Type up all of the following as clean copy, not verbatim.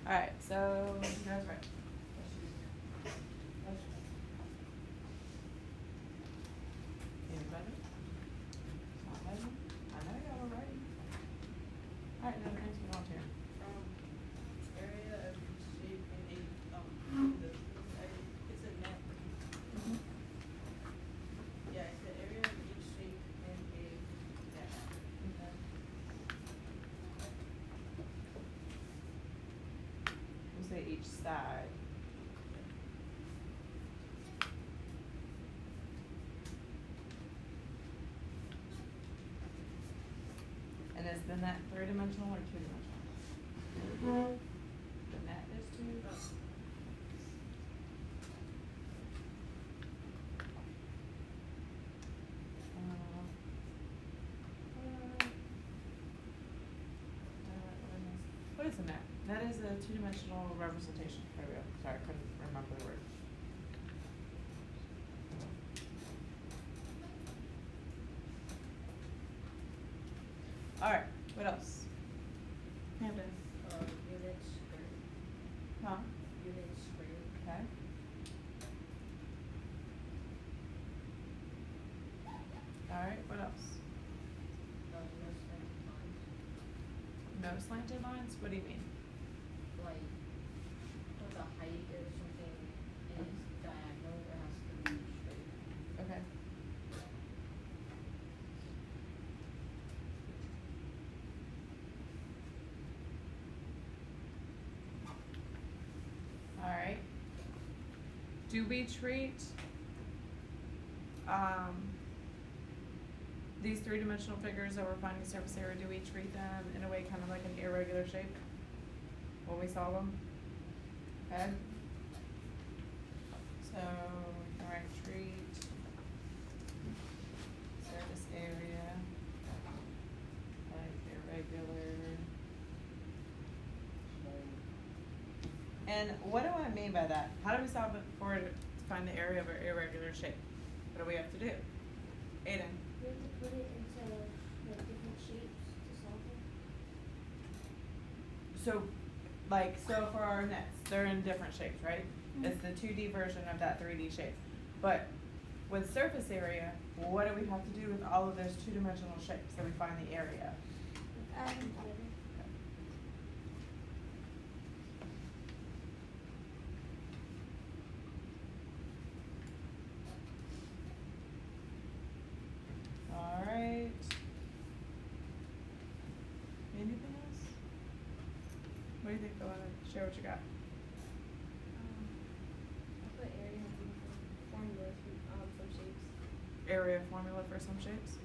Alright, so you guys ready? Anybody? Not ready? I know y'all are ready. Alright, then things we want here. Area of shape and a, it's a net. Mhm. Yeah, it's the area of each shape and a net. Okay. We'll say each side. And is the net three-dimensional or two-dimensional? The net is two? What is a net? Net is a two-dimensional representation. There we go. Sorry, I couldn't remember the word. Alright, what else? Camden. Unit square. Huh? Unit square. Okay. Alright, what else? No slanted lines. No slanted lines? What do you mean? Like, what the height or something is diagonal, it has to be straight. Okay. Alright. Do we treat these three-dimensional figures that we're finding surface area, do we treat them in a way kind of like an irregular shape when we solve them? Okay. So, alright, treat surface area like irregular. And what do I mean by that? How do we solve it for to find the area of an irregular shape? What do we have to do? Aiden. You have to put it into like different shapes to solve it. So for our nets, they're in different shapes, right? Mhm. It's the 2D version of that 3D shape. But with surface area, what do we have to do with all of those two-dimensional shapes that we find the area? Add them together. Alright. Anything else? What do you think, Belinda? Share what you got. I put area and formulas for some shapes. Area formula for some shapes?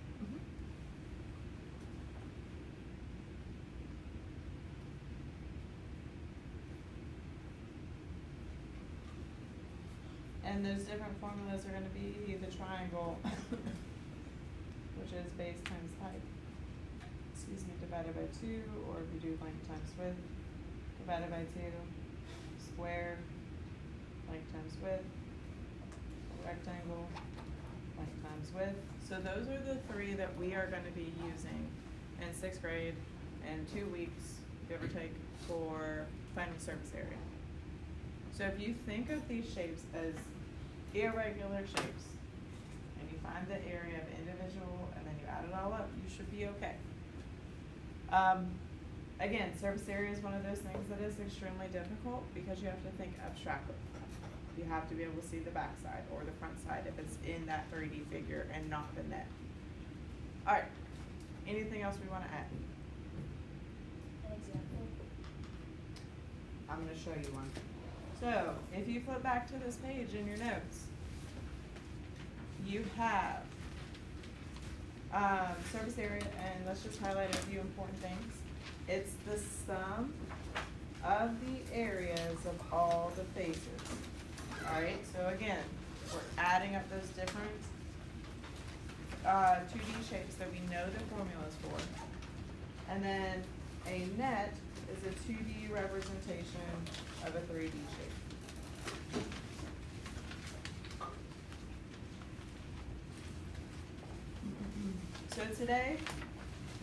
And those different formulas are gonna be the triangle, which is base times height, divided by 2, or if you do length times width, divided by 2, square, length times width, rectangle, length times width. So those are the three that we are gonna be using in 6th grade in 2 weeks, give or take, for finding surface area. So if you think of these shapes as irregular shapes, and you find the area of individual, and then you add it all up, you should be okay. Again, surface area is one of those things that is extremely difficult because you have to think abstractly. You have to be able to see the back side or the front side if it's in that 3D figure and not the net. Alright, anything else we want to add? An example. I'm going to show you one. So, if you flip back to this page in your notes, you have surface area, and let's just highlight a few important things. It's the sum of the areas of all the faces. Alright, so again, we're adding up those different 2D shapes that we know the formulas for. And then a net is a 2D representation of a 3D shape. So today,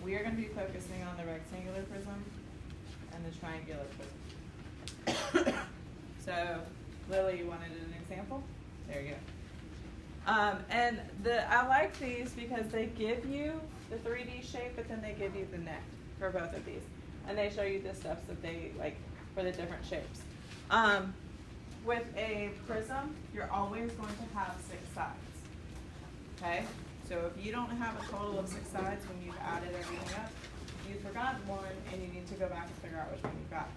we are going to be focusing on the rectangular prism and the triangular prism. So, Lily, you wanted an example? There you go. And I like these because they give you the 3D shape, but then they give you the neck for both of these. And they show you the steps that they like for the different shapes. With a prism, you're always going to have 6 sides. Okay? So if you don't have a total of 6 sides when you've added everything up, you've forgotten one and you need to go back and figure out which one you've got.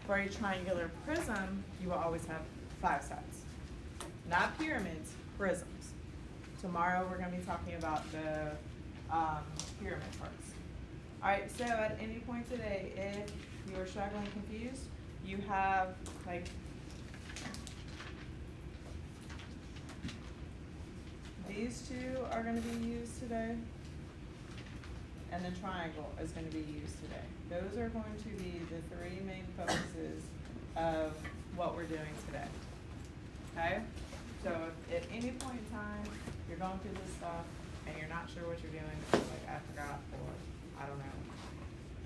For a triangular prism, you will always have 5 sides. Not pyramids, prisms. Tomorrow we're going to be talking about the pyramid parts. Alright, so at any point today, if you are struggling, confused, you have like these 2 are going to be used today, and the triangle is going to be used today. Those are going to be the 3 main focuses of what we're doing today. Okay? So if at any point in time you're going through this stuff and you're not sure what you're doing, like I forgot or I don't know,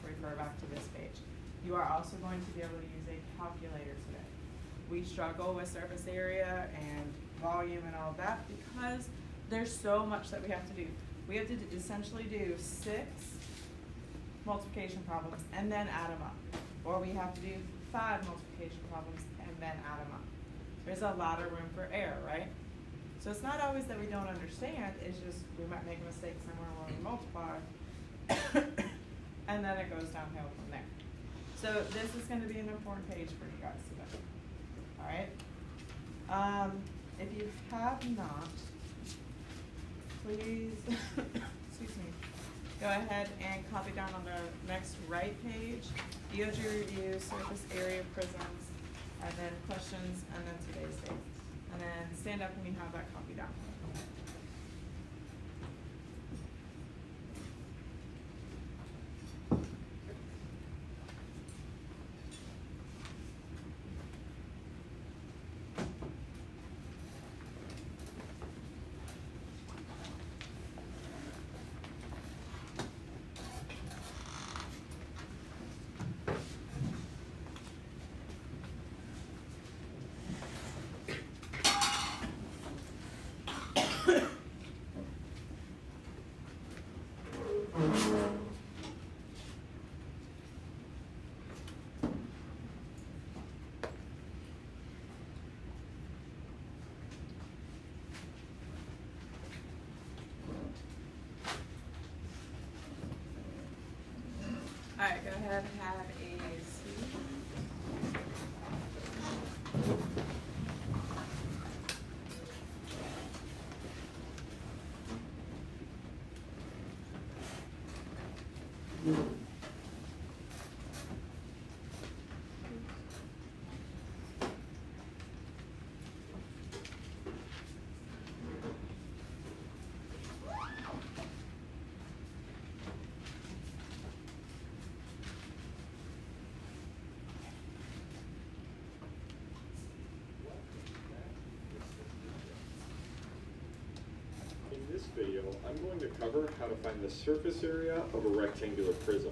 refer back to this page. You are also going to be able to use a calculator today. We struggle with surface area and volume and all of that because there's so much that we have to do. We have to essentially do 6 multiplication problems and then add them up. Or we have to do 5 multiplication problems and then add them up. There's a lot of room for error, right? So it's not always that we don't understand, it's just we might make a mistake somewhere when we multiply, and then it goes downhill from there. So this is going to be an important page for you guys today. All right? If you have not, please, excuse me, go ahead and copy down on the next right page, EOG review, surface area prisms, and then questions, and then today's date. And then stand up when you have that copy down. All right, go ahead and have a seat. In this video, I'm going to cover how to find the surface area of a rectangular prism.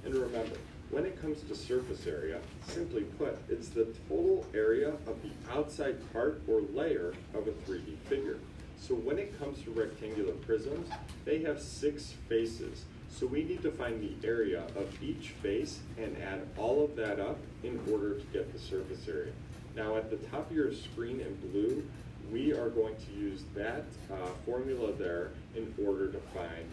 And remember, when it comes to surface area, simply put, it's the total area of the outside part or layer of a 3D figure. So when it comes to rectangular prisms, they have 6 faces. So we need to find the area of each face and add all of that up in order to get the surface area. Now at the top of your screen in blue, we are going to use that formula there in order to find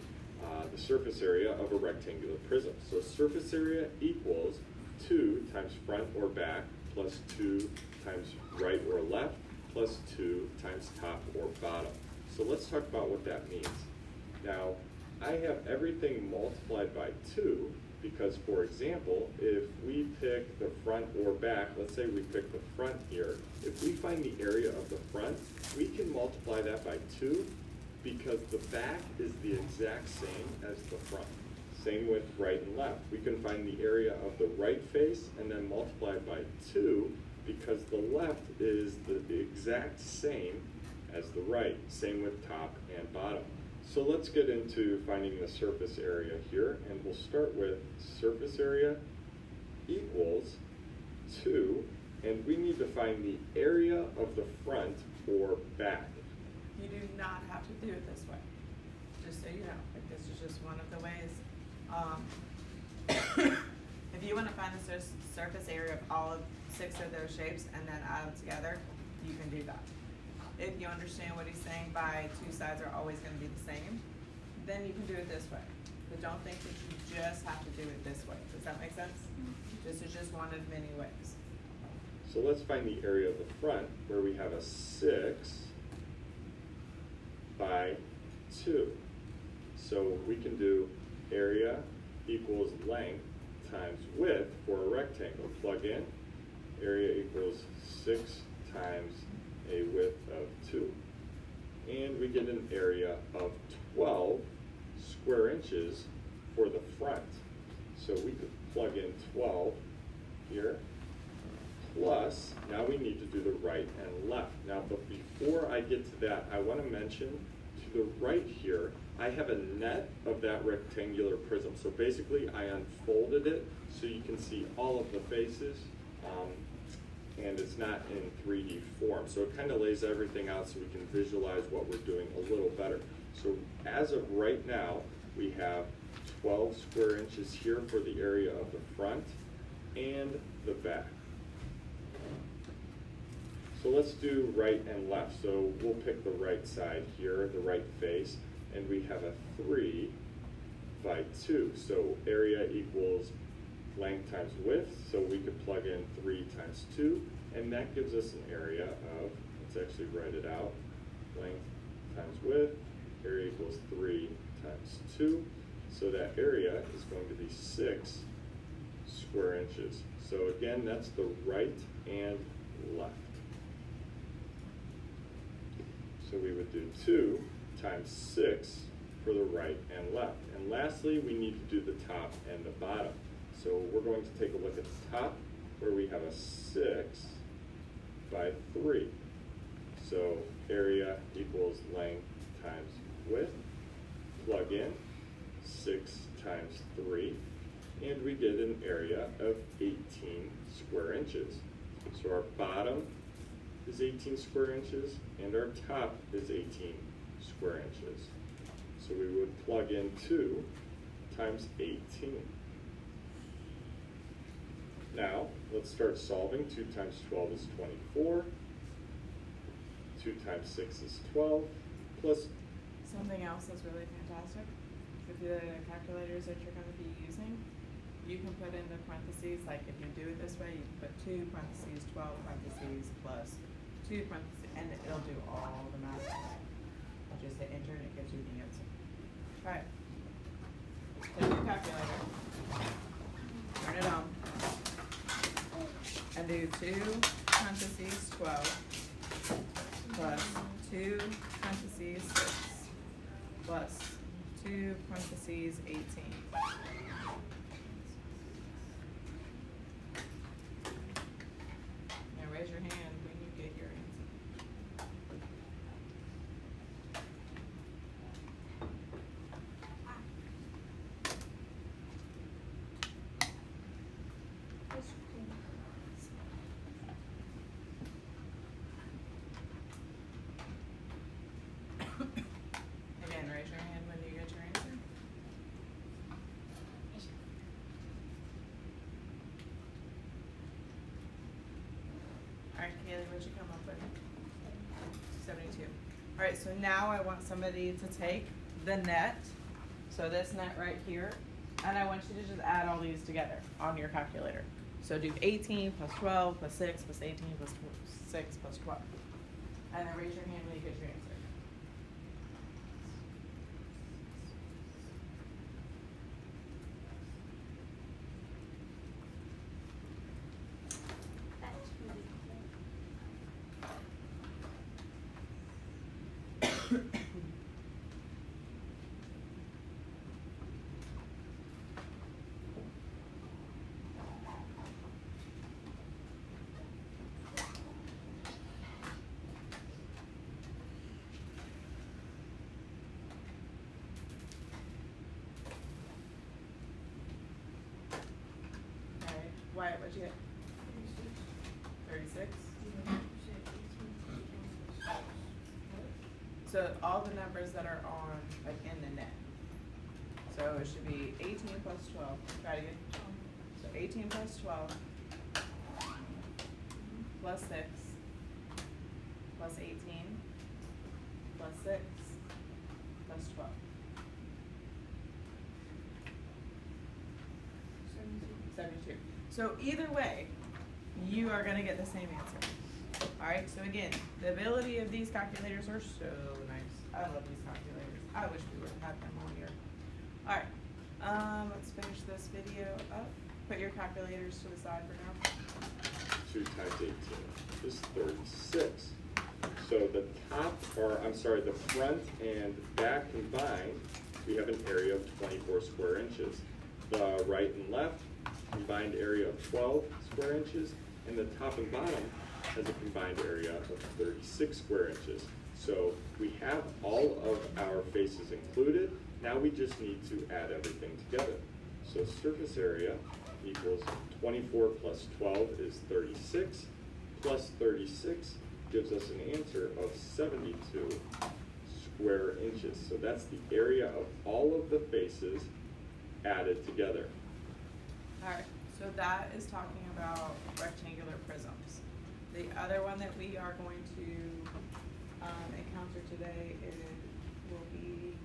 the surface area of a rectangular prism. So surface area equals 2 times front or back plus 2 times right or left plus 2 times top or bottom. So let's talk about what that means. Now, I have everything multiplied by 2 because, for example, if we pick the front or back, let's say we pick the front here, if we find the area of the front, we can multiply that by 2 because the back is the exact same as the front. Same with right and left. We can find the area of the right face and then multiply it by 2 because the left is the exact same as the right. Same with top and bottom. So let's get into finding the surface area here, and we'll start with surface area equals 2, and And we need to find the area of the front or back. You do not have to do it this way, just so you know, like this is just one of the ways. If you wanna find the surface area of all of 6 of those shapes and then add them together, you can do that. If you understand what he's saying by 2 sides are always gonna be the same, then you can do it this way. But don't think that you just have to do it this way. Does that make sense? This is just one of many ways. So let's find the area of the front where we have a 6 by 2. So we can do area equals length times width for a rectangle. Plug in, area equals 6 times a width of 2. And we get an area of 12 square inches for the front. So we could plug in 12 here, plus, now we need to do the right and left. Now, but before I get to that, I want to mention to the right here, I have a net of that rectangular prism. So basically, I unfolded it so you can see all of the faces, and it's not in 3D form. So it kind of lays everything out so we can visualize what we're doing a little better. So as of right now, we have 12 square inches here for the area of the front and the back. So let's do right and left. So we'll pick the right side here, the right face, and we have a 3 by 2. So area equals length times width, so we could plug in 3 times 2, and that gives us an area of, let's actually write it out, length times width, area equals 3 times 2, so that area is going to be 6 square inches. So again, that's the right and left. So we would do 2 times 6 for the right and left. And lastly, we need to do the top and the bottom. So we're going to take a look at the top where we have a 6 by 3. So area equals length times width. Plug in 6 times 3, and we get an area of 18 square inches. So our bottom is 18 square inches, and our top is 18 square inches. So we would plug in 2 times 18. Now, let's start solving. 2 times 12 is 24. 2 times 6 is 12, plus Something else that's really fantastic, with the calculators that you're gonna be using, you can put in the parentheses, like if you do it this way, you can put 2 parentheses, 12 parentheses, plus 2 parentheses, and it'll do all the math. You just hit enter and it gives you the answer. Alright. Take your calculator, turn it on, and do 2 parentheses 12 plus 2 parentheses 6 plus 2 parentheses 18. Now raise your hand when you get your answer. Again, raise your hand when you get your answer. Alright, Kaylee, what'd you come up with? 72. Alright, so now I want somebody to take the net, so this net right here, and I want you to just add all these together on your calculator. So do 18 plus 12 plus 6 plus 18 plus 6 plus 12. And then raise your hand when you get your answer. Wyatt, what'd you get? 36? You said 18 plus 12. So all the numbers that are on, like in the net. So it should be 18 plus 12. Try it again. So 18 plus 12 plus 6 plus 18 plus 6 plus 12. 72. So either way, you are going to get the same answer. All right, so again, the ability of these calculators are so nice. I love these calculators. I wish we would have had them all year. All right, let's finish this video up. Put your calculators to the side for now. 2 times 18 is 36. So the the front and back combined, we have an area of 24 square inches. The right and left, combined area of 12 square inches, and the top and bottom has a combined area of 36 square inches. So we have all of our faces included. Now we just need to add everything together. So surface area equals 24 plus 12 is 36, plus 36 gives us an answer of 72 square inches. So that's the area of all of the faces added together. All right, so that is talking about rectangular prisms. The other one that we are going to encounter today will be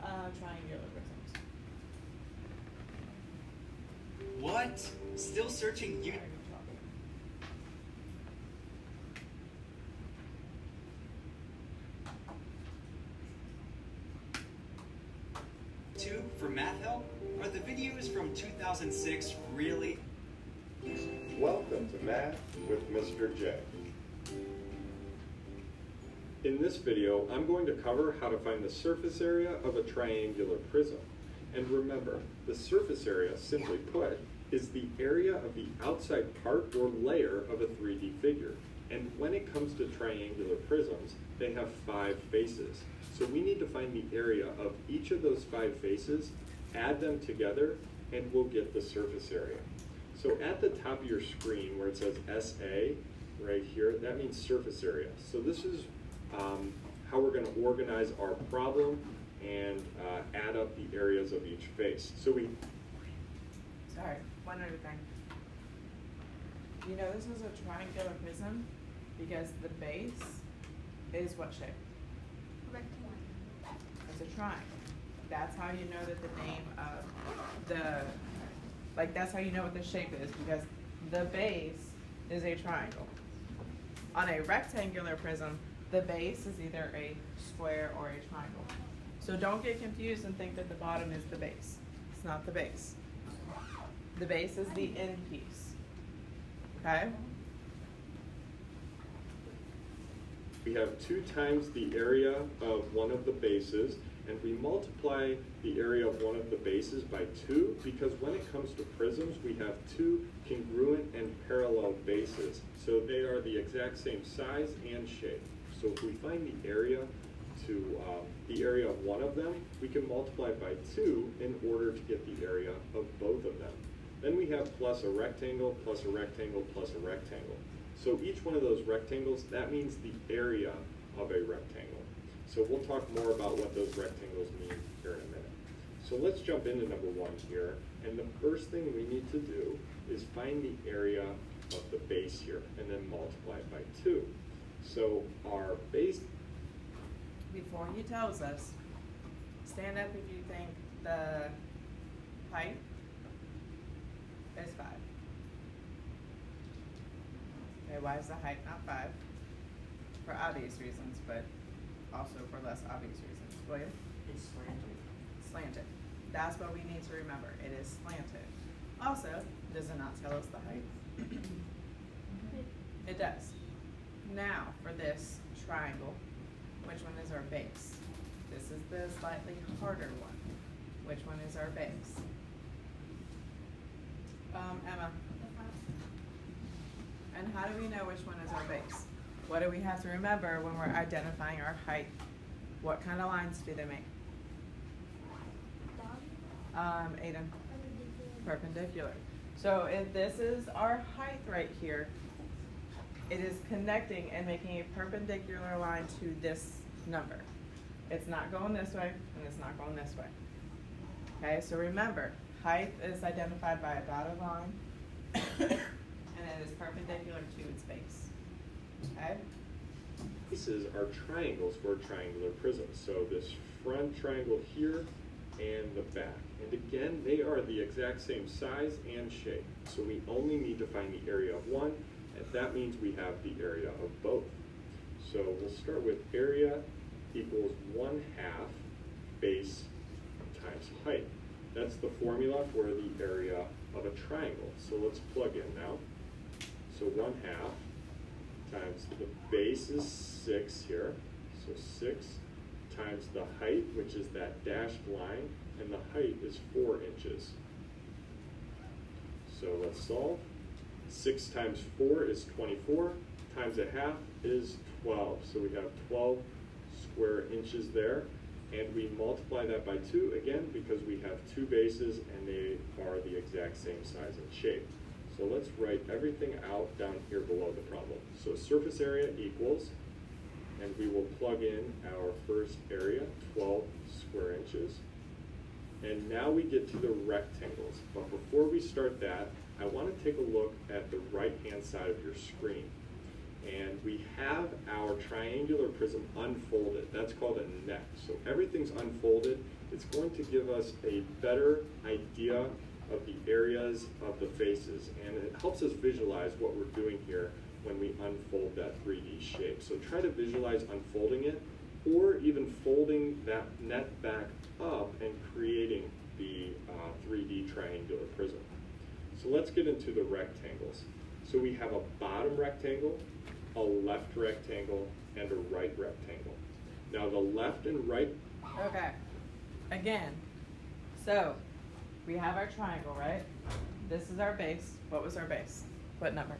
triangular prisms. What? Still searching you? Two for math help? Are the videos from 2006 really? Welcome to Math with Mr. J. In this video, I'm going to cover how to find the surface area of a triangular prism. And remember, the surface area, simply put, is the area of the outside part or layer of a 3D figure. And when it comes to triangular prisms, they have 5 faces. So we need to find the area of each of those 5 faces, add them together, and we'll get the surface area. So at the top of your screen where it says SA, right here, that means surface area. So this is how we're going to organize our problem and add up the areas of each face. So Sorry, one other thing. You know this is a triangular prism because the base is what shape? It's a triangle. That's how you know that the name of that's how you know what the shape is, because the base is a triangle. On a rectangular prism, the base is either a square or a triangle. So don't get confused and think that the bottom is the base. It's not the base. The base is the end piece. Okay? we have 2 times the area of one of the bases, and we multiply the area of one of the bases by 2, because when it comes to prisms, we have 2 congruent and parallel bases. So they are the exact same size and shape. So if we find the area of one of them, we can multiply by 2 in order to get the area of both of them. Then we have plus a rectangle, plus a rectangle, plus a rectangle. So each one of those rectangles, that means the area of a rectangle. So we'll talk more about what those rectangles mean here in a minute. So let's jump into number 1 here. And the first thing we need to do is find the area of the base here and then multiply it by 2. So our base... Before he tells us, stand up if you think the height is 5. Okay, why is the height not 5? For obvious reasons, but also for less obvious reasons. William? It's slanted. Slanted. That's what we need to remember. It is slanted. Also, does it not tell us the height? It does. Now, for this triangle, which one is our base? This is the slightly harder one. Which one is our base? Emma. And how do we know which one is our base? What do we have to remember when we're identifying our height? What kind of lines do they make? Aiden. Perpendicular. So if this is our height right here, it is connecting and making a perpendicular line to this number. It's not going this way, and it's not going this way. Okay, so remember, height is identified by a dotted line, and it is perpendicular to its base. Okay? Pieces are triangles for a triangular prism. So this front triangle here and the back. And again, they are the exact same size and shape. So we only need to find the area of one, and that means we have the area of both. So we'll start with area equals 1/2 base times height. That's the formula for the area of a triangle. So let's plug in now. So 1/2 times the base is 6 here. So 6 times the height, which is that dashed line, and the height is 4 inches. So let's solve. 6 times 4 is 24, times 1/2 is 12. So we have 12 square inches there, and we multiply that by 2, again, because we have 2 bases and they are the exact same size and shape. So let's write everything out down here below the problem. So surface area equals, and we will plug in our first area, 12 square inches. And now we get to the rectangles. But before we start that, I want to take a look at the right-hand side of your screen. And we have our triangular prism unfolded. That's called a neck. So everything's unfolded. It's going to give us a better idea of the areas of the faces. And it helps us visualize what we're doing here when we unfold that 3D shape. So try to visualize unfolding it, or even folding that net back up and creating the 3D triangular prism. So let's get into the rectangles. So we have a bottom rectangle, a left rectangle, and a right rectangle. Now the left and right. Okay. Again, so we have our triangle, right? This is our base. What was our base? What number?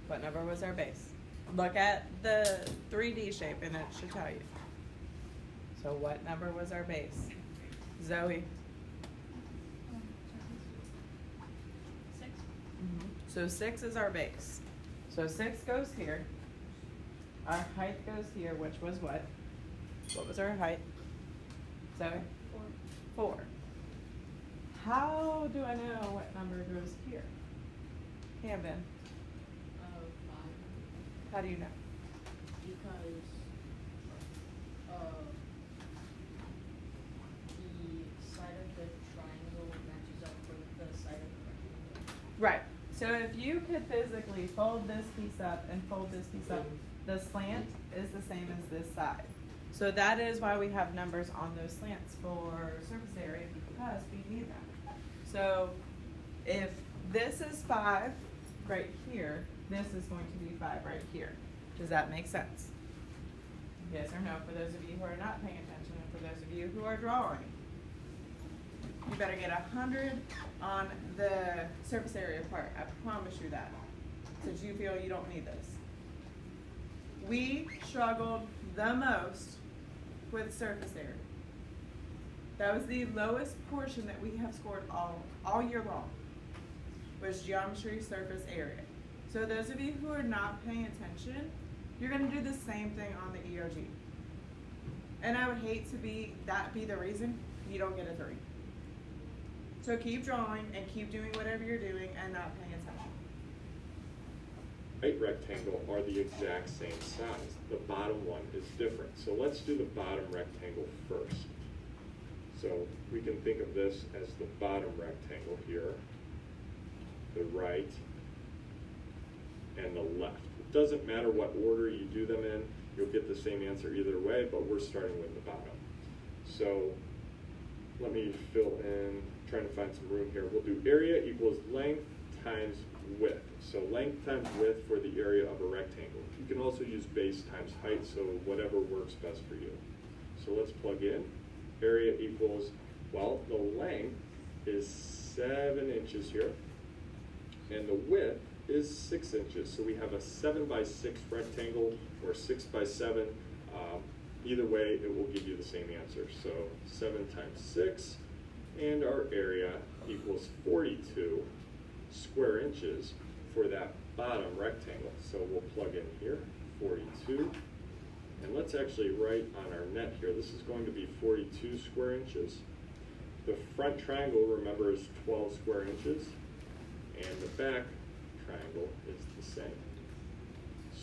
What number was our base? Look at the 3D shape and it should tell you. So what number was our base? Zoe? 6. So 6 is our base. So 6 goes here. Our height goes here, which was what? What was our height? Zoe? 4. How do I know what number goes here? Camden, 5. how do you know? Because the side of the triangle matches up with the side of the rectangle. Right. So if you could physically fold this piece up and fold this piece up, the slant is the same as this side. So that is why we have numbers on those slants for surface area, because we need them. So if this is 5 right here, this is going to be 5 right here. Does that make sense? Yes or no for those of you who are not paying attention, and for those of you who are drawing? You better get 100 on the surface area part. I promise you that. Since you feel you don't need this. We struggled the most with surface area. That was the lowest portion that we have scored all year long, was geometry surface area. So those of you who are not paying attention, you're going to do the same thing on the EOG. And I would hate to be the reason you don't get a 3. So keep drawing and keep doing whatever you're doing and not paying attention. Right rectangle are the exact same size. The bottom one is different. So let's do the bottom rectangle first. So we can think of this as the bottom rectangle here, the right, and the left. It doesn't matter what order you do them in, you'll get the same answer either way, but we're starting with the bottom. So let me fill in, trying to find some room here. We'll do area equals length times width. So length times width for the area of a rectangle. You can also use base times height, so whatever works best for you. So let's plug in. Area equals, well, the length is 7 inches here, and the width is 6 inches. So we have a 7 by 6 rectangle, or 6 by 7. Either way, it will give you the same answer. So 7 times 6, and our area equals 42 square inches for that bottom rectangle. So we'll plug in here, 42. And let's actually write on our net here, this is going to be 42 square inches. The front triangle, remember, is 12 square inches. And the back triangle is the same.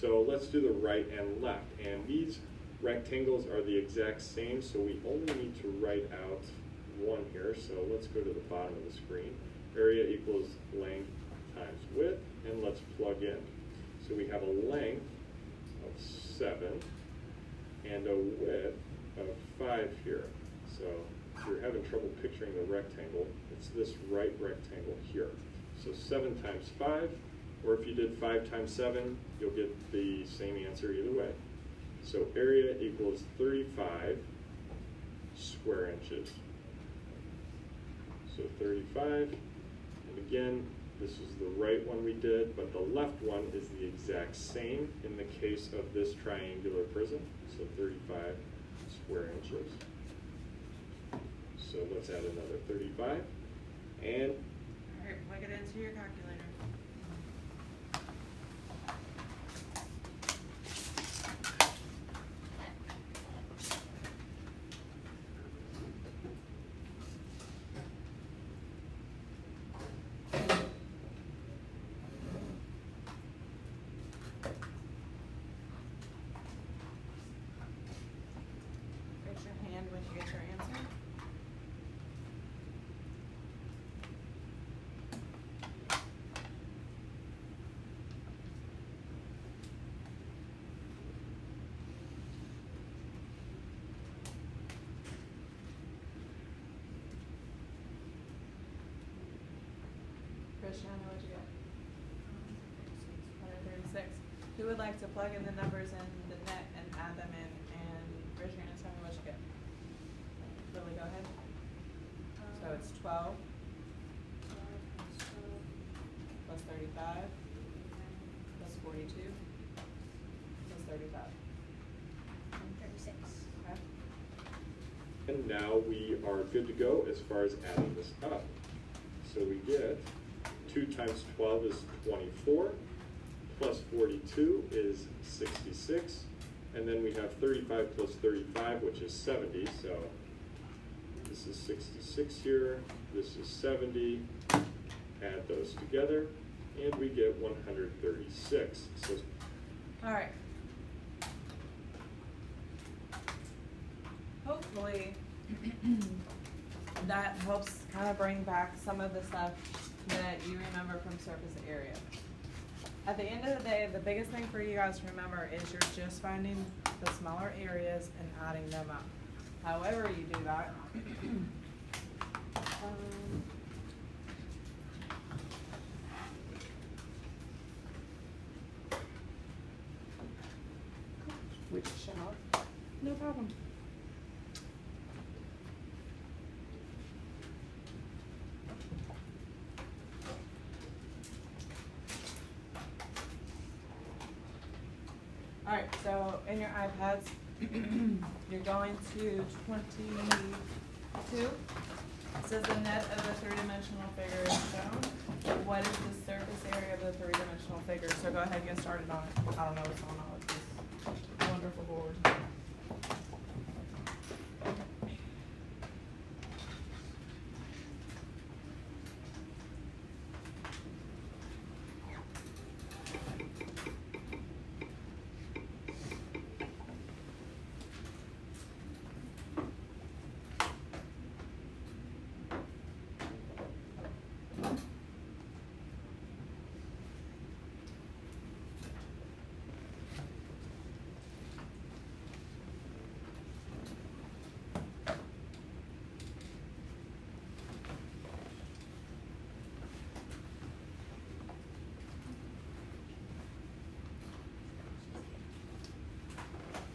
So let's do the right and left. And these rectangles are the exact same, so we only need to write out one here. So let's go to the bottom of the screen. Area equals length times width, and let's plug in. So we have a length of 7 and a width of 5 here. So if you're having trouble picturing the rectangle, it's this right rectangle here. So 7 times 5, or if you did 5 times 7, you'll get the same answer either way. So area equals 35 square inches. So 35, and again, this is the right one we did, but the left one is the exact same in the case of this triangular prism. So 35 square inches. So let's add another 35, and All right, plug it into your calculator. Raise your hand when you get your answer. Christiana, what'd you get? 136. Who would like to plug in the numbers in the net and add them in? And raise your hand and tell me what you get. Lily, go ahead. So it's 12 plus 35 plus 42 plus 35. 36. Okay. And now we are good to go as far as adding this up. So we get 2 times 12 is 24, plus 42 is 66, and then we have 35 plus 35, which is 70, so this is 66 here, this is 70, add those together, and we get 136. So All right. Hopefully, that helps kind of bring back some of the stuff that you remember from surface area. At the end of the day, the biggest thing for you guys to remember is you're just finding the smaller areas and adding them up. However you do that, we just shut off. No problem. All right, so in your iPads, you're going to 22. It says the net of the three-dimensional figure is shown. What is the surface area of the three-dimensional figure? So go ahead and get started on it. I don't know what's going on with this wonderful board.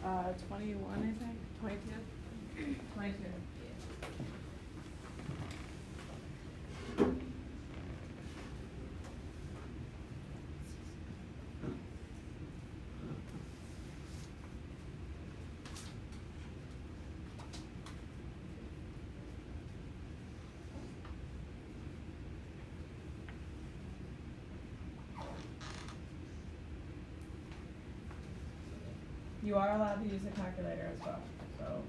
Uh, 21, I think. 22. 22. You are allowed to use a calculator as well, so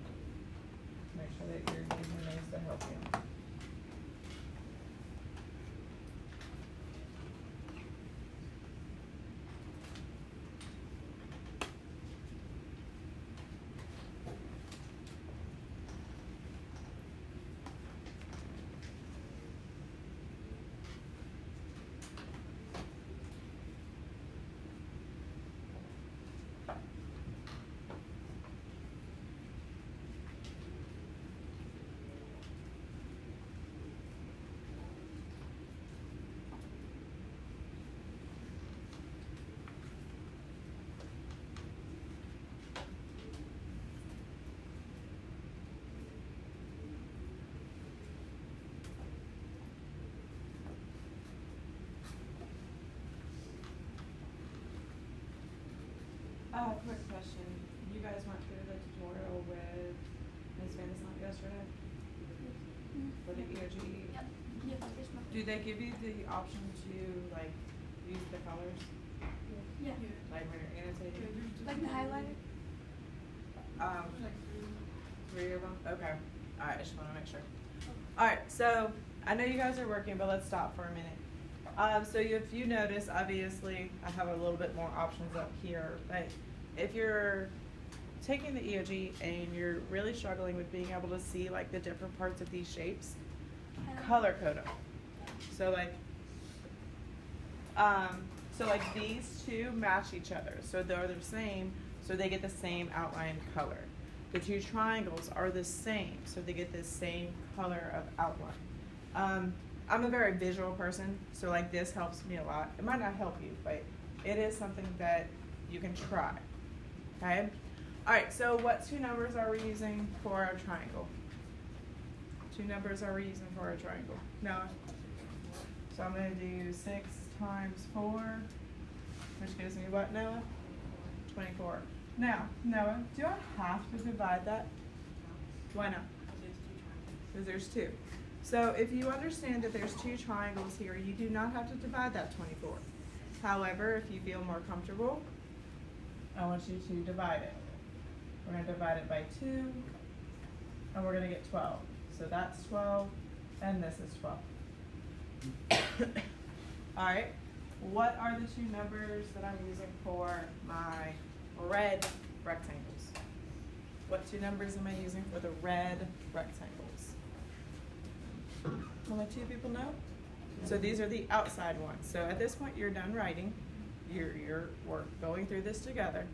make sure that you're using these to help you. Quick question. You guys went through the tutorial with Ms. Vanderslot yesterday for the EOG? Yep. Yep, yes, ma'am. Do they give you the option to like use the colors? Yeah. Like when you're annotating? Like the highlighter? Three of them? Okay. Alright, I just wanna make sure. Alright, so I know you guys are working, but let's stop for a minute. So if you notice, obviously, I have a little bit more options up here, but if you're taking the EOG and you're really struggling with being able to see like the different parts of these shapes, color code them. So like these two match each other, so they're the same, so they get the same outline color. The two triangles are the same, so they get the same color of outline. I'm a very visual person, so like this helps me a lot. It might not help you, but it is something that you can try. Okay? Alright, so what two numbers are we using for our triangle? Two numbers are we using for our triangle? Noah? So I'm going to do 6 times 4, which gives me what, Noah? 24. Now, Noah, do I have to divide that? Why not? Because there's two. So if you understand that there's two triangles here, you do not have to divide that 24. However, if you feel more comfortable, I want you to divide it. We're going to divide it by 2, and we're going to get 12. So that's 12, and this is 12. Alright, what are the two numbers that I'm using for my red rectangles? What two numbers am I using for the red rectangles? Only two people know? So these are the outside ones. So at this point you're done writing. We're going through this together.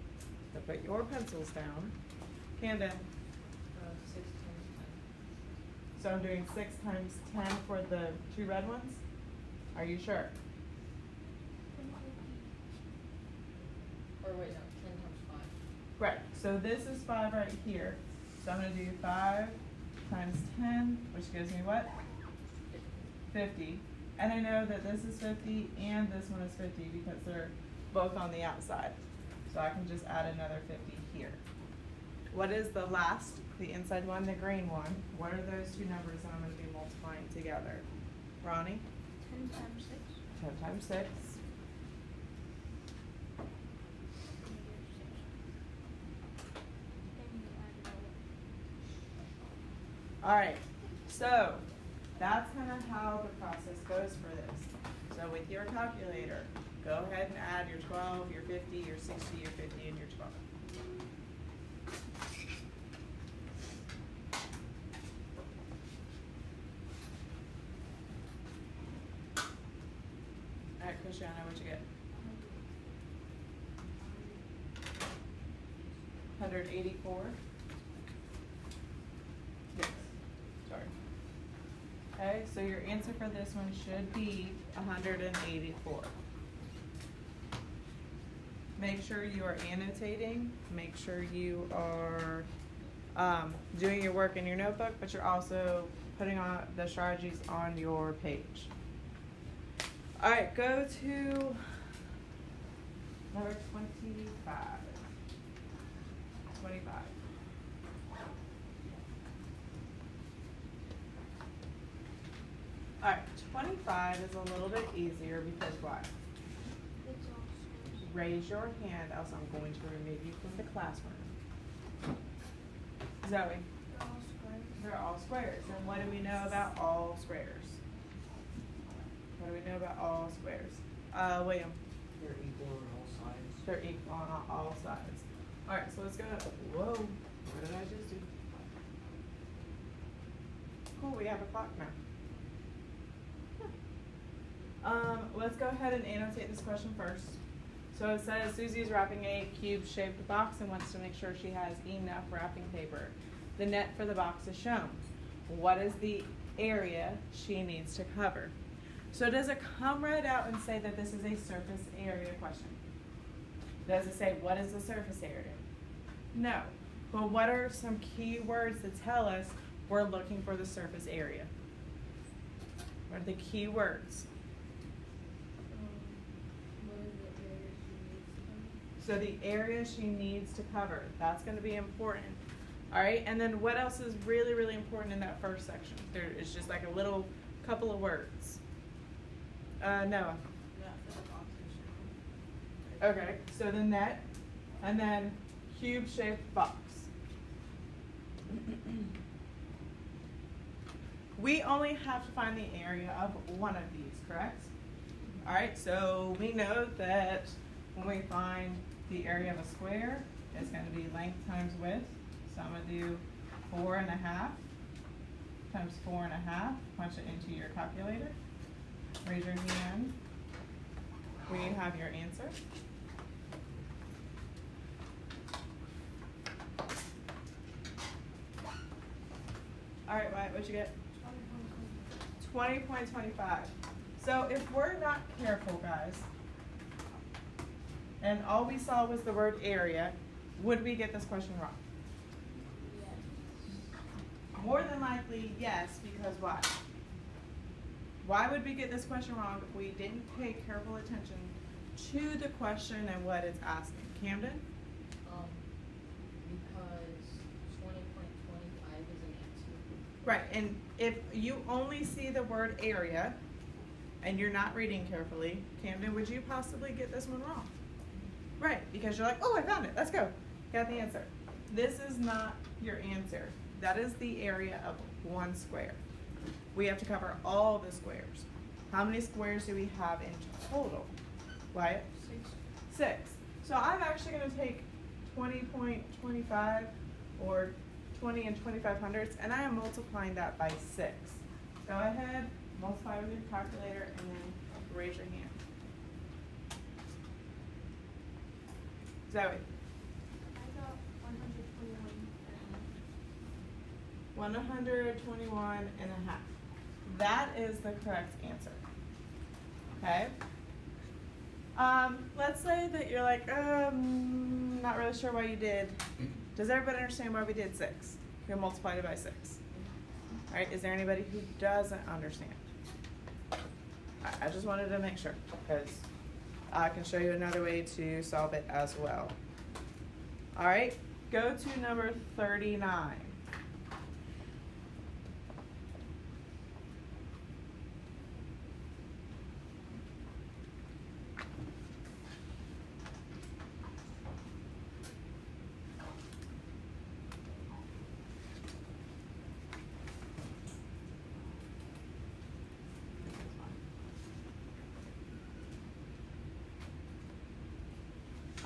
So put your pencils down. Camden. 6 times 10. So I'm doing 6 times 10 for the two red ones? Are you sure? Or wait, no, 10 times 5. Right, so this is 5 right here. So I'm gonna do 5 times 10, which gives me what? 50. And I know that this is 50 and this one is 50 because they're both on the outside. So I can just add another 50 here. What is the last, the inside one, the green one? What are those two numbers that I'm gonna be multiplying together? Ronnie? 10 times 6. 10 times 6. Alright, so that's kind of how the process goes for this. So with your calculator, go ahead and add your 12, your 50, your 60, your 50, and your 12. Alright, Christiana, what'd you get? 184? Yes. Sorry. Okay, so your answer for this one should be 184. Make sure you are annotating. Make sure you are doing your work in your notebook, but you're also putting on the strategies on your page. All right, go to number 25. 25. All right, 25 is a little bit easier because why? It's all squares. raise your hand, else I'm going to remove you from the classroom. Zoe, All squares. they're all squares. And what do we know about all squares? What do we know about all squares? William, They're equal on all sides. they're equal on all sides. All right, so let's go. Whoa, what did I just do? Cool, we have a clock now. Let's go ahead and annotate this question first. So it says Susie is wrapping a cube-shaped box and wants to make sure she has enough wrapping paper. The net for the box is shown. What is the area she needs to cover? So does it come right out and say that this is a surface area question? Does it say what is the surface area? No. But what are some key words that tell us we're looking for the surface area? What are the key words? What is the area she needs to cover? So the area she needs to cover, that's going to be important. All right, and then what else is really, really important in that first section? There is just like a little couple of words. Noah. That for the box is shown. Okay, so the net, and then cube-shaped box. We only have to find the area of one of these, correct? All right, so we know that when we find the area of a square, it's going to be length times width. So I'm going to do 4.5 times 4.5. Punch it into your calculator. Raise your hand. We have your answer. All right, Wyatt, what'd you get? 20.25. So if we're not careful, guys, and all we saw was the word area, would we get this question wrong? Yes. More than likely, yes, because why? Why would we get this question wrong if we didn't pay careful attention to the question and what it's asking? Camden? Because 20.25 is an answer. Right, and if you only see the word area and you're not reading carefully, Camden, would you possibly get this one wrong? Right, because you're like, oh, I found it, let's go. Got the answer. This is not your answer. That is the area of one square. We have to cover all the squares. How many squares do we have in total? Wyatt? 6. So I'm actually going to take 20.25 or 20 and 2500ths, and I am multiplying that by 6. Go ahead, multiply with your calculator, and then raise your hand. Zoe? I got 121. 121.5. That is the correct answer. Okay? Let's say that you're like, not really sure why you did. Does everybody understand why we did 6? We multiplied it by 6. All right, is there anybody who doesn't understand? I just wanted to make sure, because I can show you another way to solve it as well. All right, go to number 39.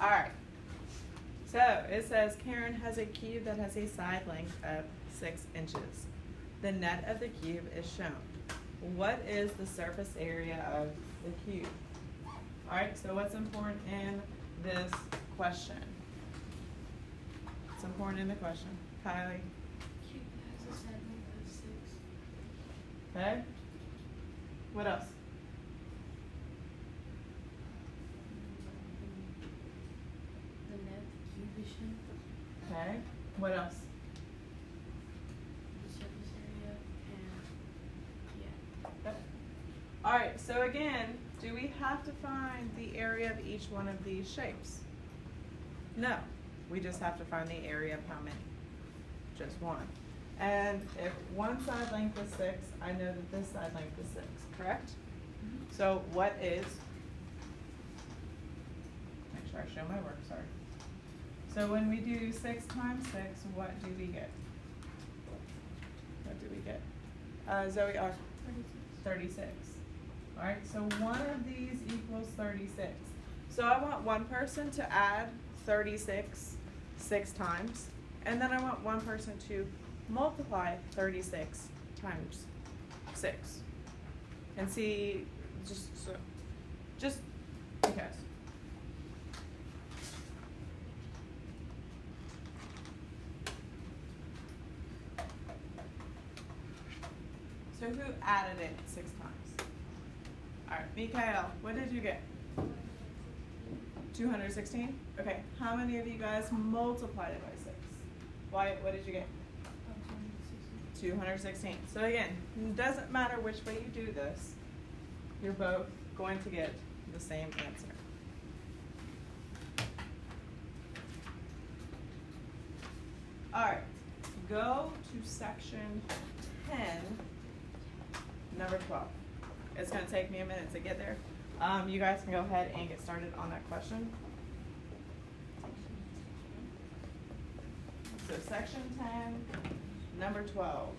All right, so it says Karen has a cube that has a side length of 6 inches. The net of the cube is shown. What is the surface area of the cube? All right, so what's important in this question? What's important in the question? Kylie? Cube has a side length of 6. Okay. What else? The net cube is shown. Okay. What else? The surface area and yeah. All right, so again, do we have to find the area of each one of these shapes? No, we just have to find the area of how many? Just one. And if one side length is 6, I know that this side length is 6, correct? So what is show my work, sorry. So when we do 6 times 6, what do we get? What do we get? Zoe, 36. Alright, so one of these equals 36. So I want one person to add 36 6 times, and then I want one person to multiply 36 times 6. And see, just because. So who added it 6 times? Alright, Mikael, what did you get? 216? Okay, how many of you guys multiplied it by 6? Wyatt, what did you get? 216. So again, it doesn't matter which way you do this, you're both going to get the same answer. Alright, go to section 10, number 12. It's going to take me a minute to get there. You guys can go ahead and get started on that question. So section 10, number 12.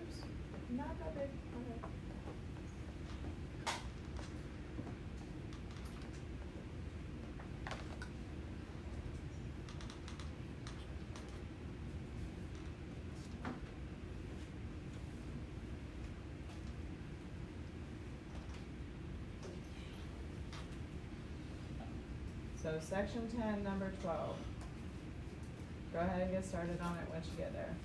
Oops, not that big. Okay. So section 10, number 12. Go ahead and get started on it once you get there.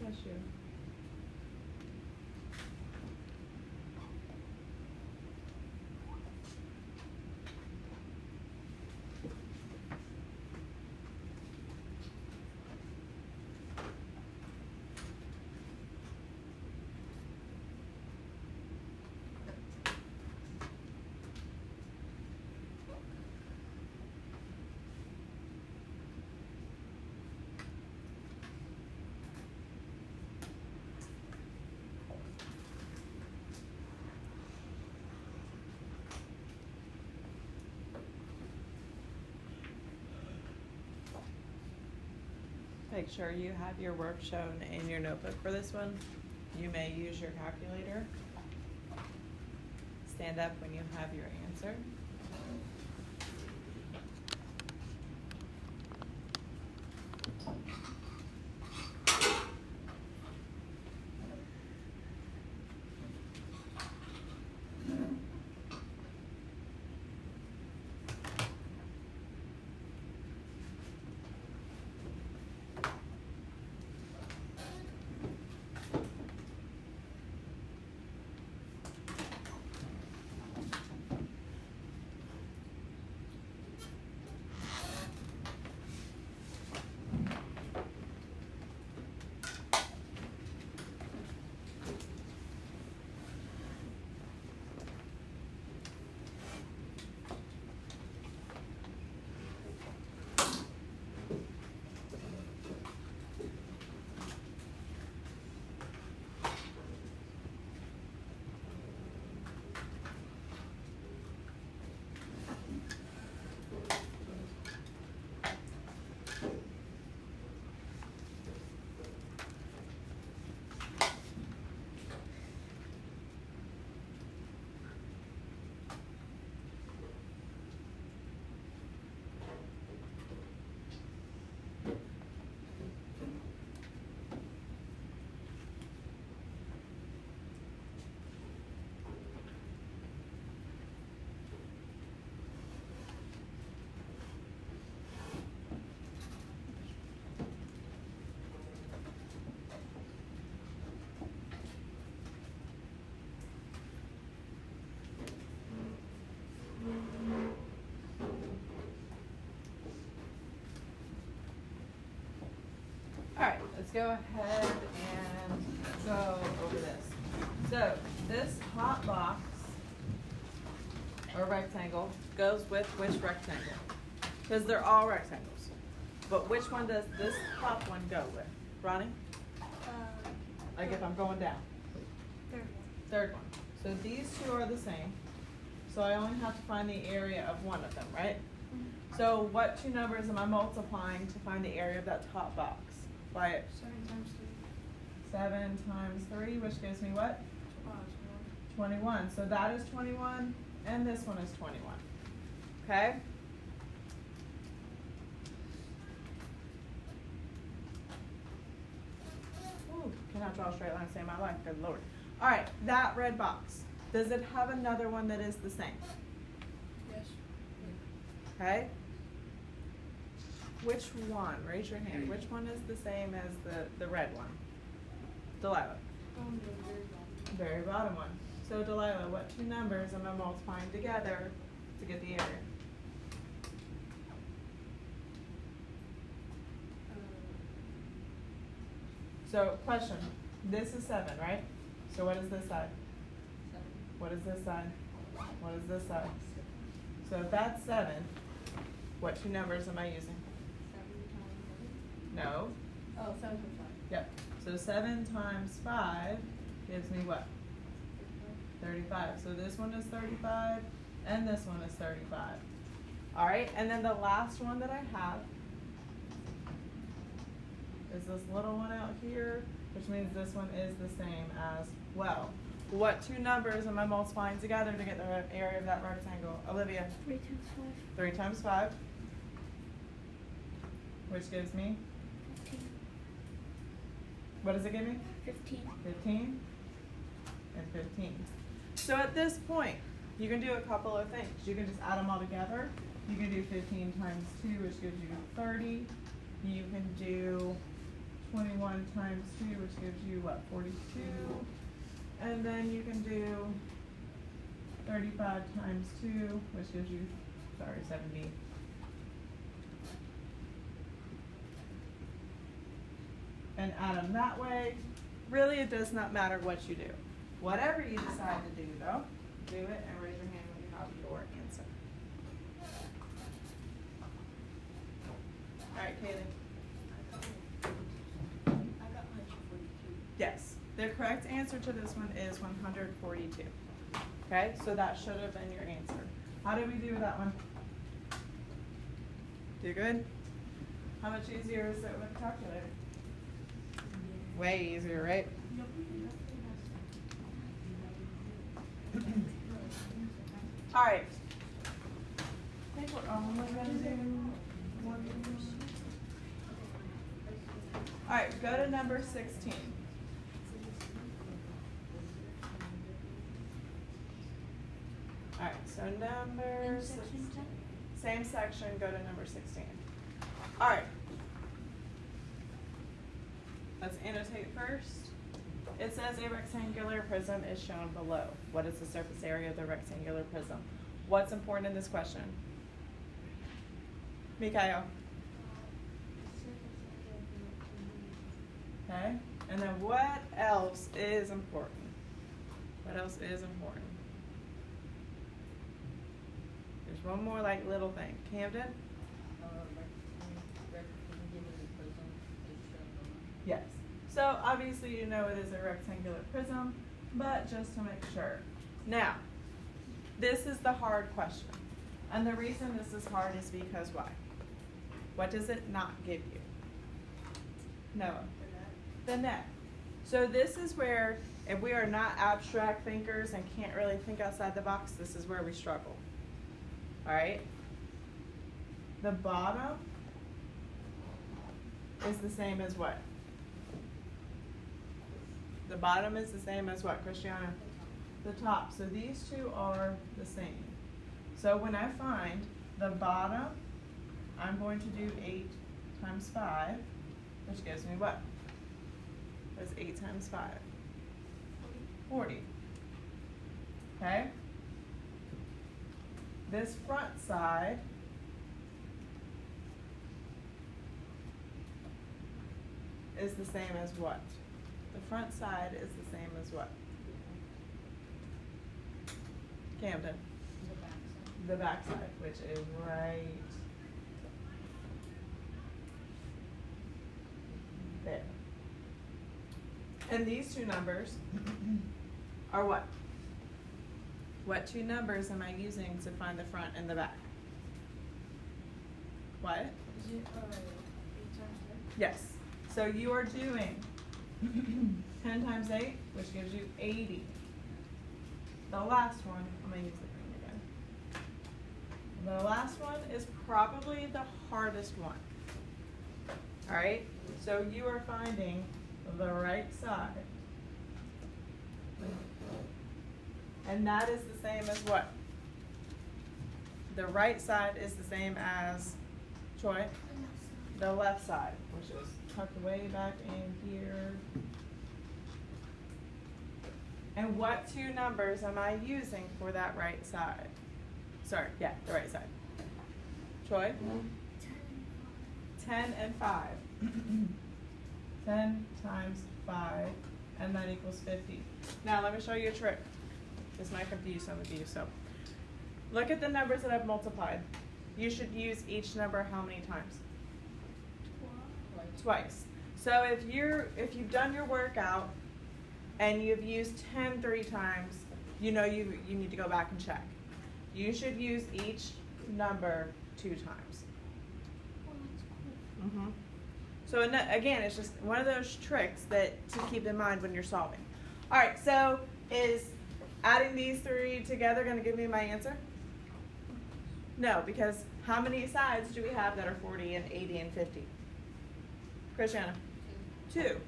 Bless you. Make sure you have your work shown in your notebook for this one. You may use your calculator. Stand up when you have your answer. go ahead and go over this. So this hot box or rectangle goes with which rectangle? Because they're all rectangles. But which one does this top one go with? Ronnie? Like if I'm going down. Third one. So these two are the same. So I only have to find the area of one of them, right? So what two numbers am I multiplying to find the area of that top box? By it. 7 times 7 times 3, which gives me what? 3. 21. So that is 21, and this one is 21. Okay? Ooh, cannot draw a straight line to save my life, good Lord. All right, that red box. Does it have another one that is the same? Yes. Okay? Which one? Raise your hand. Which one is the same as the red one? Delilah. The Very bottom one. So Delilah, what two numbers am I multiplying together to get the area? So question, this is 7, right? So what is this side? 7. What is this side? What is this side? So if that's 7, what two numbers am I using? 7 times No. Oh, 7 times 5. Yep. So 7 times 5 gives me what? 35. So this one is 35, and this one is 35. All right, and then the last one that I have is this little one out here, which means this one is the same as well. What two numbers am I multiplying together to get the area of that rectangle? Olivia? 3 times 5. 3 times 5, which gives me, 15. what does it give me? 15. 15 and 15. So at this point, you can do a couple of things. You can just add them all together. You can do 15 times 2, which gives you 30. You can do 21 times 2, which gives you what, 42. And then you can do 35 times 2, which gives you, 70. And add them that way. Really, it does not matter what you do. Whatever you decide to do, though, do it and raise your hand when you have your answer. All right, Kaylee. I got 142. Yes, the correct answer to this one is 142. Okay, so that should have been your answer. How did we do with that one? Do good? How much easier is it with a calculator? Way easier, right? All right. I think we're only gonna do one. All right, go to number 16. All right, so number same section, go to number 16. All right. Let's annotate first. It says a rectangular prism is shown below. What is the surface area of the rectangular prism? What's important in this question? Mikhail. Okay, and then what else is important? What else is important? There's one more like little thing. Camden? Yes. So obviously you know it is a rectangular prism, but just to make sure. Now, this is the hard question. And the reason this is hard is because why? What does it not give you? Noah. The net. So this is where, if we are not abstract thinkers and can't really think outside the box, this is where we struggle. All right? The bottom is the same as what? The bottom is the same as what, Christiana? The top. So these two are the same. So when I find the bottom, I'm going to do 8 times 5, which gives me what? That's 8 times 5. 40. Okay? This front side is the same as what? The front side is the same as what? Camden. The back side. The back side, which is right there. And these two numbers are what? What two numbers am I using to find the front and the back? What? Is it 8 times 9? Yes. So you are doing 10 times 8, which gives you 80. The last one, I'm going to use the green again. The last one is probably the hardest one. All right? So you are finding the right side. And that is the same as what? The right side is the same as, Troy? The left side, which is tucked way back in here. And what two numbers am I using for that right side? Sorry, yeah, the right side. Troy? 10 and 5. 10 times 5, and that equals 50. Now let me show you a trick. This might confuse some of you, so. Look at the numbers that I've multiplied. You should use each number how many times? Twice. So if you've done your workout and you've used 10 3 times, you know you need to go back and check. You should use each number 2 times. Mm-hmm. So again, it's just one of those tricks that to keep in mind when you're solving. All right, so is adding these 3 together going to give me my answer? No, because how many sides do we have that are 40 and 80 and 50? Christiana? 2.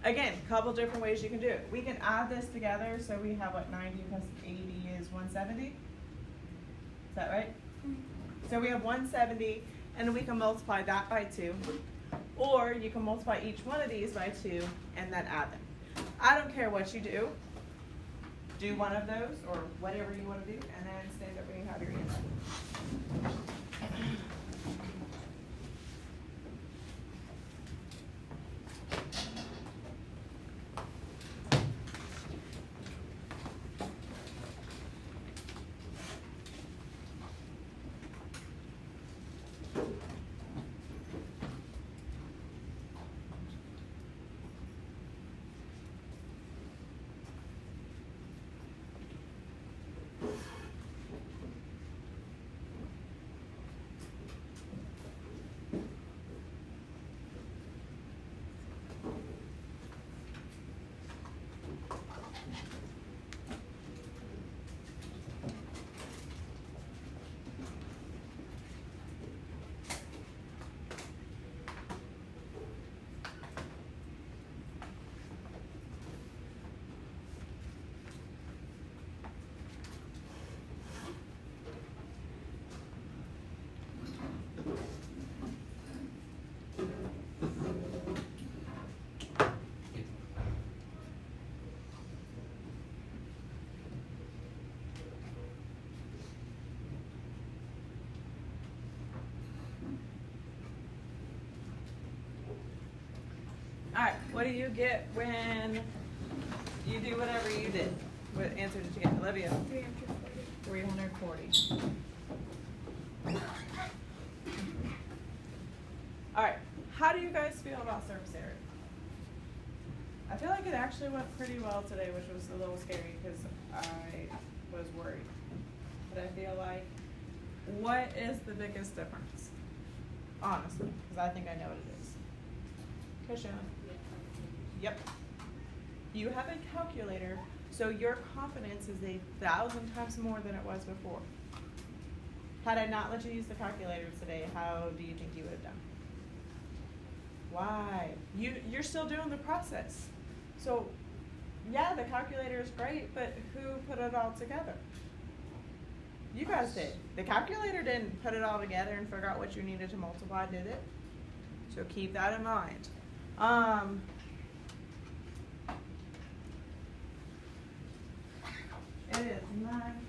Again, a couple different ways you can do it. We can add this together, so we have what, 90 plus 80 is 170? Is that right? So we have 170, and we can multiply that by 2. Or you can multiply each one of these by 2 and then add them. I don't care what you do. Do one of those or whatever you want to do, and then stand up when you have your answer. All right, what do you get when you do whatever you did? What answer did you get, Olivia? 340. 340. All right, how do you guys feel about surface area? I feel like it actually went pretty well today, which was a little scary because I was worried. But I feel like, what is the biggest difference? Honestly, because I think I know what it is. Christian? Yep. You have a calculator, so your confidence is 1,000 times more than it was before. Had I not let you use the calculator today, how do you think you would have done? Why? You're still doing the process. So, yeah, the calculator is great, but who put it all together? You guys did. The calculator didn't put it all together and figure out what you needed to multiply, did it? So keep that in mind. It is 9:40.